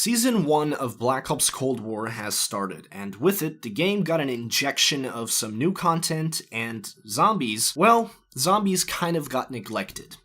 Season 1 of Black Ops Cold War has started, and with it, the game got an injection of some new content, and zombies kind of got neglected.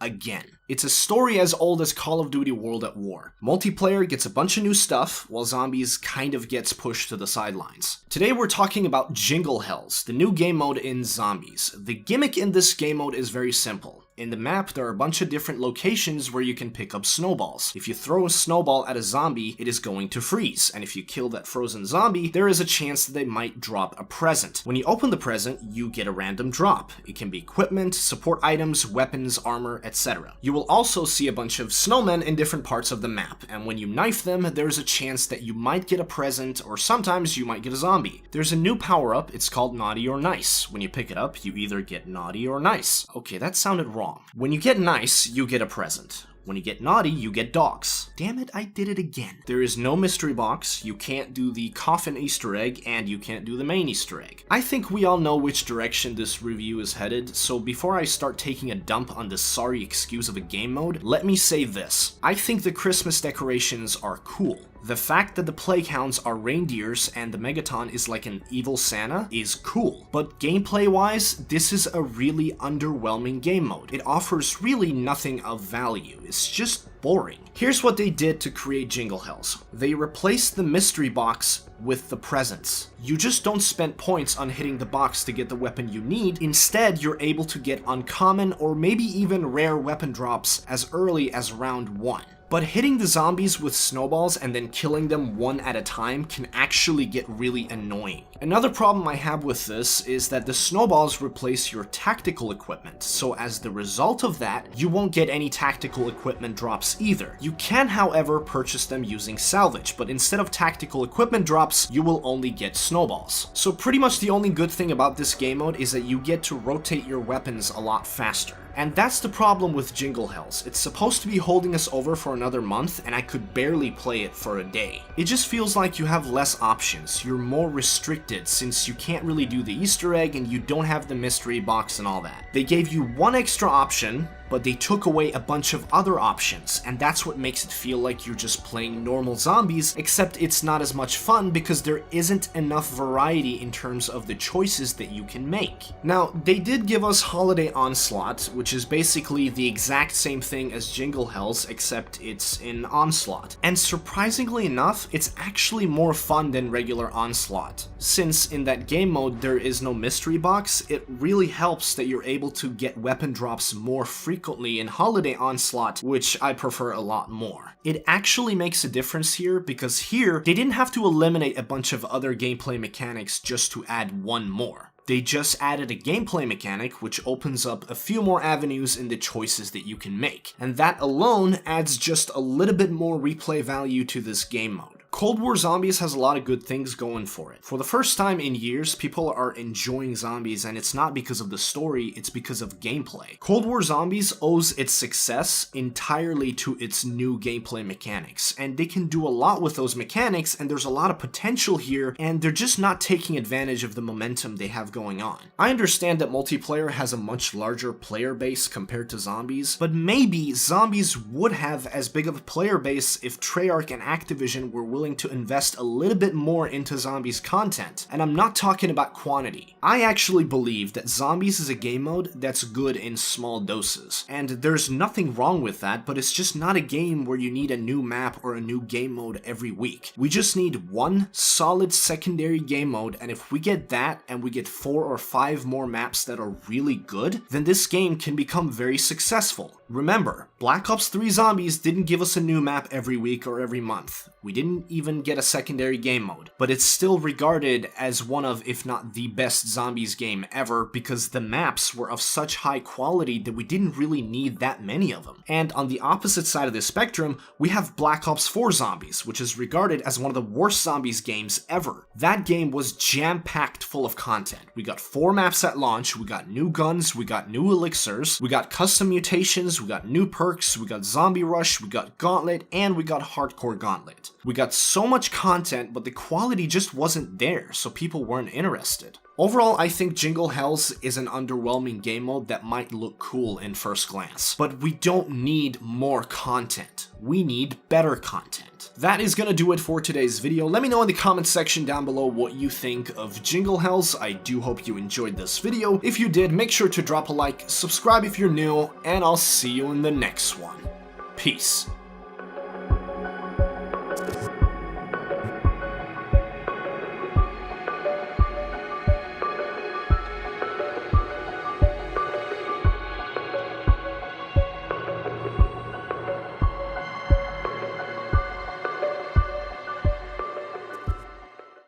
Again. It's a story as old as Call of Duty World at War. Multiplayer gets a bunch of new stuff, while zombies kind of gets pushed to the sidelines. Today we're talking about Jingle Hells, the new game mode in zombies. The gimmick in this game mode is very simple. In the map, there are a bunch of different locations where you can pick up snowballs. If you throw a snowball at a zombie, it is going to freeze, and if you kill that frozen zombie, there is a chance that they might drop a present. When you open the present, you get a random drop. It can be equipment, support items, weapons, armor, etc. You will also see a bunch of snowmen in different parts of the map, and when you knife them, there's a chance that you might get a present, or sometimes you might get a zombie. There's a new power-up, it's called Naughty or Nice. When you pick it up, you either get Naughty or Nice. Okay, that sounded wrong. When you get nice, you get a present. When you get naughty, you get dogs. Damn it, I did it again. There is no mystery box, you can't do the coffin Easter egg, and you can't do the main Easter egg. I think we all know which direction this review is headed, so before I start taking a dump on this sorry excuse of a game mode, let me say this. I think the Christmas decorations are cool. The fact that the plague hounds are reindeers and the Megaton is like an evil Santa is cool, but gameplay-wise, this is a really underwhelming game mode. It offers really nothing of value, it's just boring. Here's what they did to create Jingle Hells. They replaced the mystery box with the presents. You just don't spend points on hitting the box to get the weapon you need, instead you're able to get uncommon or maybe even rare weapon drops as early as round 1. But hitting the zombies with snowballs and then killing them one at a time can actually get really annoying. Another problem I have with this is that the snowballs replace your tactical equipment, so as the result of that, you won't get any tactical equipment drops either. You can, however, purchase them using salvage, but instead of tactical equipment drops, you will only get snowballs. So pretty much the only good thing about this game mode is that you get to rotate your weapons a lot faster. And that's the problem with Jingle Hells. It's supposed to be holding us over for another month, and I could barely play it for a day. It just feels like you have less options. You're more restricted since you can't really do the Easter egg and you don't have the mystery box and all that. They gave you one extra option, but they took away a bunch of other options, and that's what makes it feel like you're just playing normal zombies, except it's not as much fun because there isn't enough variety in terms of the choices that you can make. Now, they did give us Holiday Onslaught, which is basically the exact same thing as Jingle Hells, except it's in Onslaught. And surprisingly enough, it's actually more fun than regular Onslaught. Since in that game mode there is no mystery box, it really helps that you're able to get weapon drops more frequently in Holiday Onslaught, which I prefer a lot more. It actually makes a difference here because here, they didn't have to eliminate a bunch of other gameplay mechanics just to add one more. They just added a gameplay mechanic which opens up a few more avenues in the choices that you can make, and that alone adds just a little bit more replay value to this game mode. Cold War Zombies has a lot of good things going for it. For the first time in years, people are enjoying zombies, and it's not because of the story, it's because of gameplay. Cold War Zombies owes its success entirely to its new gameplay mechanics, and they can do a lot with those mechanics, and there's a lot of potential here, and they're just not taking advantage of the momentum they have going on. I understand that multiplayer has a much larger player base compared to zombies, but maybe zombies would have as big of a player base if Treyarch and Activision were willing to invest a little bit more into zombies content, and I'm not talking about quantity. I actually believe that zombies is a game mode that's good in small doses, and there's nothing wrong with that, but it's just not a game where you need a new map or a new game mode every week. We just need one solid secondary game mode, and if we get that and we get 4 or 5 more maps that are really good, then this game can become very successful. Remember, Black Ops 3 Zombies didn't give us a new map every week or every month. We didn't even get a secondary game mode, but it's still regarded as one of, if not the best zombies game ever, because the maps were of such high quality that we didn't really need that many of them. And on the opposite side of the spectrum, we have Black Ops 4 Zombies, which is regarded as one of the worst zombies games ever. That game was jam-packed full of content. We got 4 maps at launch, we got new guns, we got new elixirs, we got custom mutations, we got new perks, we got Zombie Rush, we got Gauntlet, and we got Hardcore Gauntlet. We got so much content, but the quality just wasn't there, so people weren't interested. Overall, I think Jingle Hells is an underwhelming game mode that might look cool in first glance, but we don't need more content. We need better content. That is gonna do it for today's video. Let me know in the comments section down below what you think of Jingle Hells. I do hope you enjoyed this video. If you did, make sure to drop a like, subscribe if you're new, and I'll see you in the next one. Peace.